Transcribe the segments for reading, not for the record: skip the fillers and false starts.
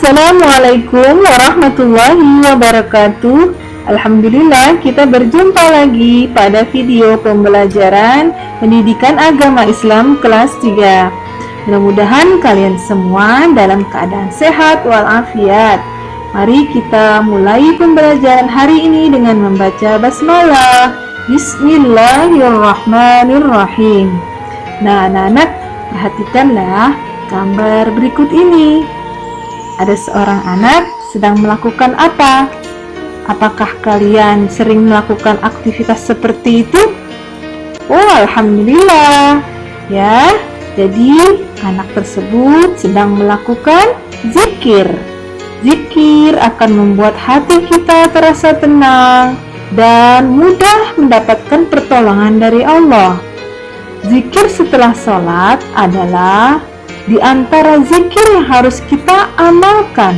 Assalamualaikum warahmatullahi wabarakatuh. Alhamdulillah, kita berjumpa lagi pada video pembelajaran Pendidikan Agama Islam kelas 3. Mudah-mudahan kalian semua dalam keadaan sehat walafiat. Mari kita mulai pembelajaran hari ini dengan membaca basmalah. Bismillahirrahmanirrahim. Nah, anak-anak, perhatikanlah gambar berikut ini. Ada seorang anak sedang melakukan apa? Apakah kalian sering melakukan aktivitas seperti itu? Oh, alhamdulillah. Ya, jadi anak tersebut sedang melakukan zikir. Zikir akan membuat hati kita terasa tenang dan mudah mendapatkan pertolongan dari Allah. Zikir setelah sholat adalah di antara zikir yang harus kita amalkan.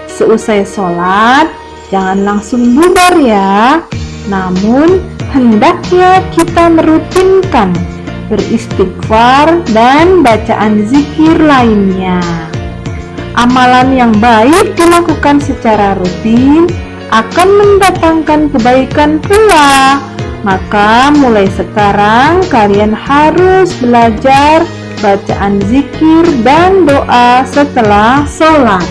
Seusai sholat, jangan langsung bubar ya. Namun, hendaknya kita merutinkan beristighfar dan bacaan zikir lainnya. Amalan yang baik dilakukan secara rutin akan mendatangkan kebaikan pula. Maka mulai sekarang kalian harus belajar bacaan zikir dan doa setelah sholat.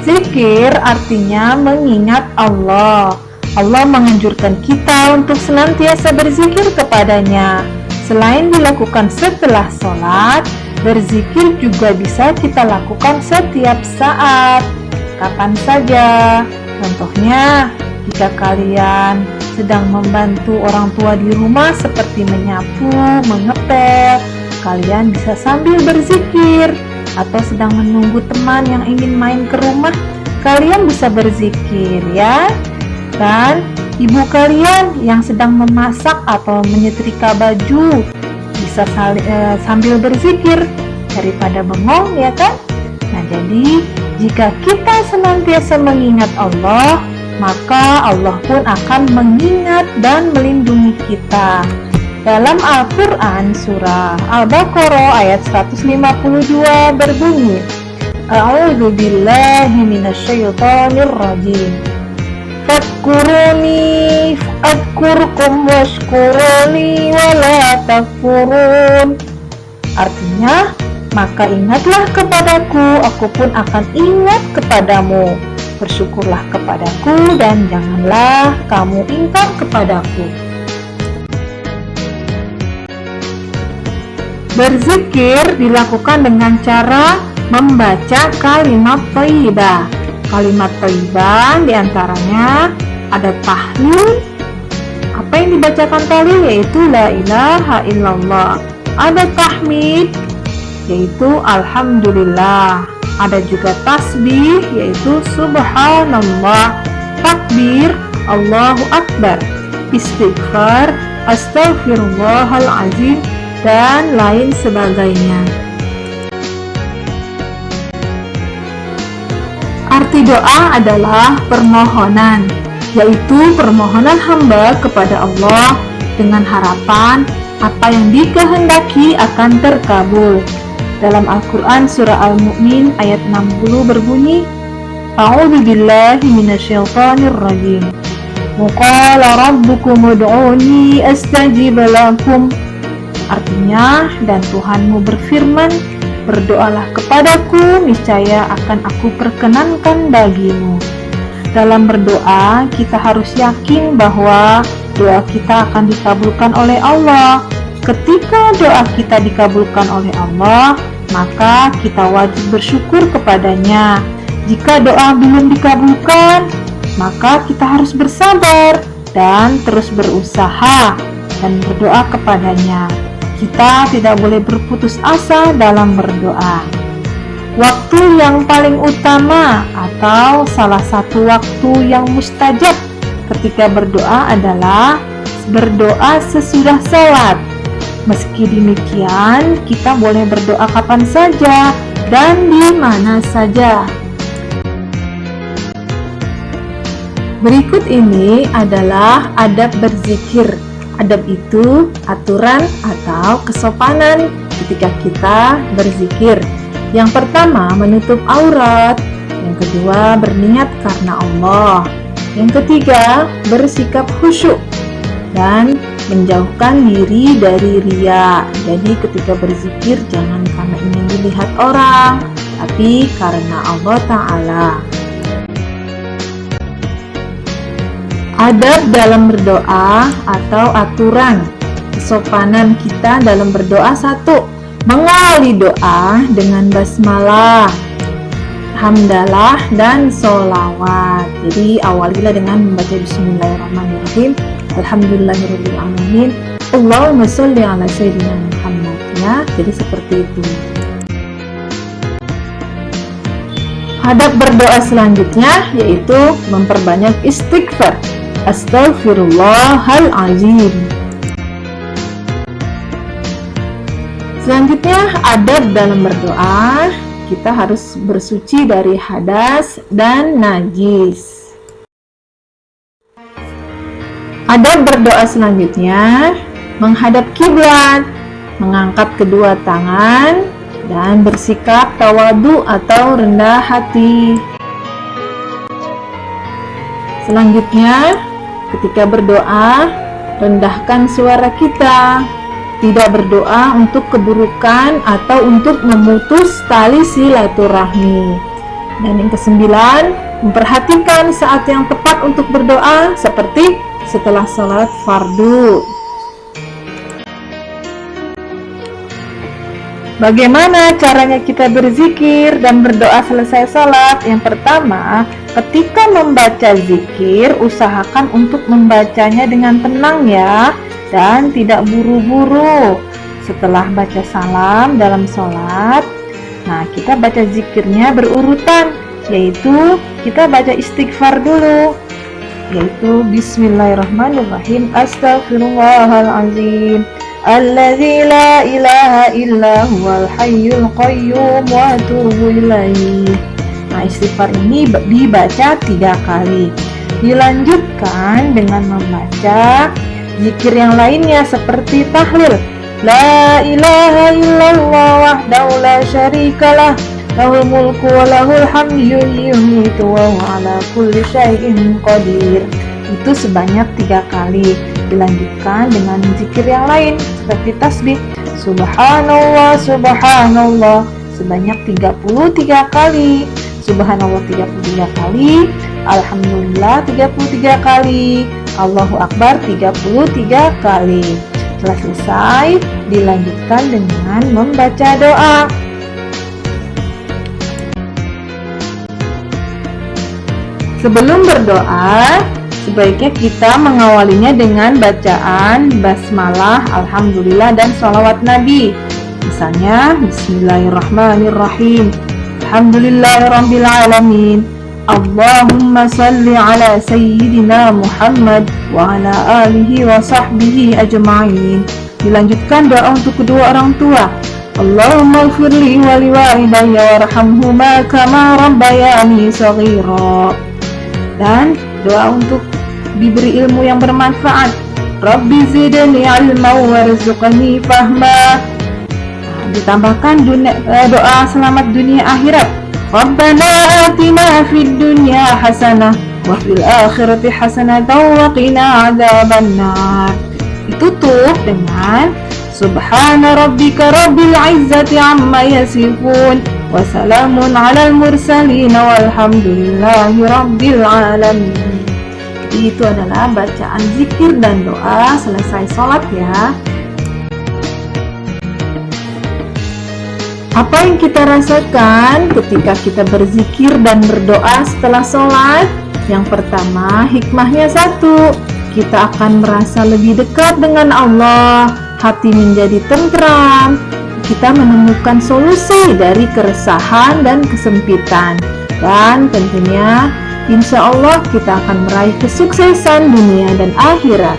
Zikir artinya mengingat Allah. Allah menganjurkan kita untuk senantiasa berzikir kepadanya. Selain dilakukan setelah sholat, berzikir juga bisa kita lakukan setiap saat, kapan saja. Contohnya, jika kalian sedang membantu orang tua di rumah seperti menyapu, mengepel, kalian bisa sambil berzikir. Atau sedang menunggu teman yang ingin main ke rumah, kalian bisa berzikir ya. Dan ibu kalian yang sedang memasak atau menyetrika baju bisa sambil berzikir daripada bengong ya kan. Nah, jadi jika kita senantiasa mengingat Allah, maka Allah pun akan mengingat dan melindungi kita. Dalam Al-Quran surah Al-Baqarah ayat 152 berbunyi, A'udzu billahi minasyaitonir rajim. Fadkuruni fadkurkum washkuruni wala takfurun. Artinya, maka ingatlah kepadaku, aku pun akan ingat kepadamu. Bersyukurlah kepadaku dan janganlah kamu ingkar kepadaku. Berzikir dilakukan dengan cara membaca kalimat thayyibah. Kalimat thayyibah diantaranya ada tahlil. Apa yang dibacakan tahlil yaitu la ilaha illallah. Ada tahmid yaitu alhamdulillah. Ada juga tasbih yaitu subhanallah, takbir Allahu akbar, istighfar astaghfirullahalazim dan lain sebagainya. Arti doa adalah permohonan, yaitu permohonan hamba kepada Allah dengan harapan apa yang dikehendaki akan terkabul. Dalam Al-Quran surah Al-Mu'min ayat 60 berbunyi, A'udzu billahi minasyaitonir rajim. Wa qala rabbukum ud'uni astajib lakum. Artinya, dan Tuhanmu berfirman, berdoalah kepadaku, niscaya akan aku perkenankan bagimu. Dalam berdoa, kita harus yakin bahwa doa kita akan dikabulkan oleh Allah. Ketika doa kita dikabulkan oleh Allah, maka kita wajib bersyukur kepadanya. Jika doa belum dikabulkan, maka kita harus bersabar dan terus berusaha dan berdoa kepadanya. Kita tidak boleh berputus asa dalam berdoa. Waktu yang paling utama atau salah satu waktu yang mustajab ketika berdoa adalah berdoa sesudah sholat. Meski demikian, kita boleh berdoa kapan saja dan di mana saja. Berikut ini adalah adab berzikir. Adab itu aturan atau kesopanan ketika kita berzikir. Yang pertama, menutup aurat. Yang kedua, berniat karena Allah. Yang ketiga, bersikap khusyuk dan menjauhkan diri dari riya. Jadi ketika berzikir jangan karena ingin dilihat orang, tapi karena Allah Ta'ala. Adab dalam berdoa atau aturan kesopanan kita dalam berdoa. 1. Mengawali doa dengan basmalah, hamdalah, dan sholawat. Jadi awalilah dengan membaca bismillahirrahmanirrahim, alhamdulillahirabbil alamin, Allahumma sholli ala sayyidina Muhammad, ya. Jadi seperti itu. Adab berdoa selanjutnya yaitu memperbanyak istighfar. Astaghfirullahalazim. Selanjutnya, adab dalam berdoa, kita harus bersuci dari hadas dan najis. Adab berdoa selanjutnya, menghadap kiblat, mengangkat kedua tangan, dan bersikap tawadu atau rendah hati. Selanjutnya, ketika berdoa, rendahkan suara kita. Tidak berdoa untuk keburukan atau untuk memutus tali silaturahmi. Dan yang kesembilan, memperhatikan saat yang tepat untuk berdoa seperti setelah sholat fardu. Bagaimana caranya kita berzikir dan berdoa selesai sholat? Yang pertama, ketika membaca zikir, usahakan untuk membacanya dengan tenang ya, dan tidak buru-buru. Setelah baca salam dalam sholat, nah kita baca zikirnya berurutan, yaitu kita baca istighfar dulu, yaitu bismillahirrahmanirrahim, astaghfirullahalazim, alladzi la ilaha illa huwal hayyul qayyum wa atubu ilaihi. Nah, istighfar ini dibaca 3 kali. Dilanjutkan dengan membaca zikir yang lainnya seperti tahlil, la ilaha illallah wahdahu la syarikalah, lahul mulku wa lahul hamdu yuhyitu wa huwa ala kulli syai'in qadir. Itu sebanyak 3 kali. Dilanjutkan dengan zikir yang lain seperti tasbih, subhanallah subhanallah, sebanyak 33 kali. Subhanallah 33 kali, alhamdulillah 33 kali, Allahu Akbar 33 kali. Setelah selesai, dilanjutkan dengan membaca doa. Sebelum berdoa, sebaiknya kita mengawalinya dengan bacaan basmalah, alhamdulillah, dan sholawat Nabi. Misalnya, bismillahirrahmanirrahim, alhamdulillahirabbil alamin, Allahumma salli ala sayyidina Muhammad wa ala alihi wa sahbihi ajma'in. Dilanjutkan doa untuk kedua orang tua. Allahumma ighfirli wa liwalidayya warhamhuma kama rabbayani shaghira. Dan doa untuk diberi ilmu yang bermanfaat. Rabbi zidni ilma warzuqni fahma. Ditambahkan doa selamat dunia akhirat. Rabbana atina fid dunya hasanah wa fil akhirati hasanah wa qina adzabannar. Ditutup dengan subhana rabbika rabbil izzati amma yasifun wa salamun alal mursalin walhamdulillahi rabbil alamin. Itu adalah bacaan zikir dan doa selesai sholat ya. Apa yang kita rasakan ketika kita berzikir dan berdoa setelah sholat? Yang pertama, hikmahnya 1, kita akan merasa lebih dekat dengan Allah, hati menjadi tentram, kita menemukan solusi dari keresahan dan kesempitan, dan tentunya insya Allah kita akan meraih kesuksesan dunia dan akhirat.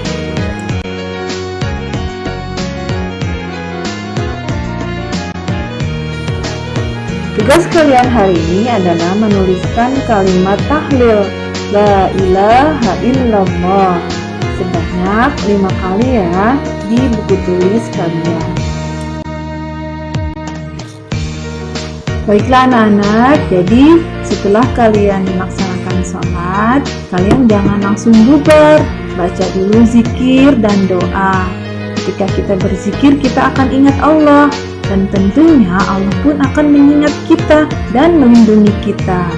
Tugas kalian hari ini adalah menuliskan kalimat tahlil la ilaha illallah sebanyak 5 kali ya di buku tulis kalian. Baiklah anak-anak, jadi setelah kalian melaksanakan sholat, kalian jangan langsung bubar, baca dulu zikir dan doa. Ketika kita berzikir, kita akan ingat Allah, dan tentunya Allah pun akan mengingat kita dan melindungi kita.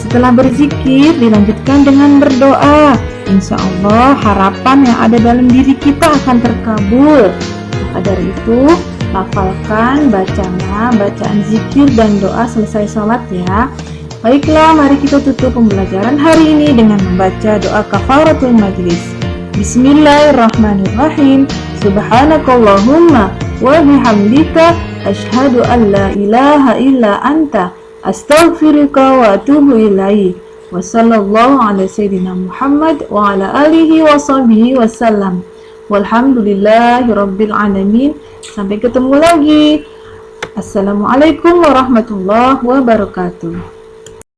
Setelah berzikir, dilanjutkan dengan berdoa. Insya Allah harapan yang ada dalam diri kita akan terkabul. Maka dari itu, hafalkan, bacalah bacaan zikir dan doa selesai sholat ya. Baiklah, mari kita tutup pembelajaran hari ini dengan membaca doa kafaratul majlis. Bismillahirrahmanirrahim. Subhanakallahumma wa bihamdika asyhadu an la ilaha illa anta astaghfiruka wa atubu ilaik. Wa sallallahu ala sayyidina Muhammad wa ala alihi wa sahbihi wasallam. Walhamdulillahi rabbil alamin. Sampai ketemu lagi. Assalamualaikum warahmatullahi wabarakatuh.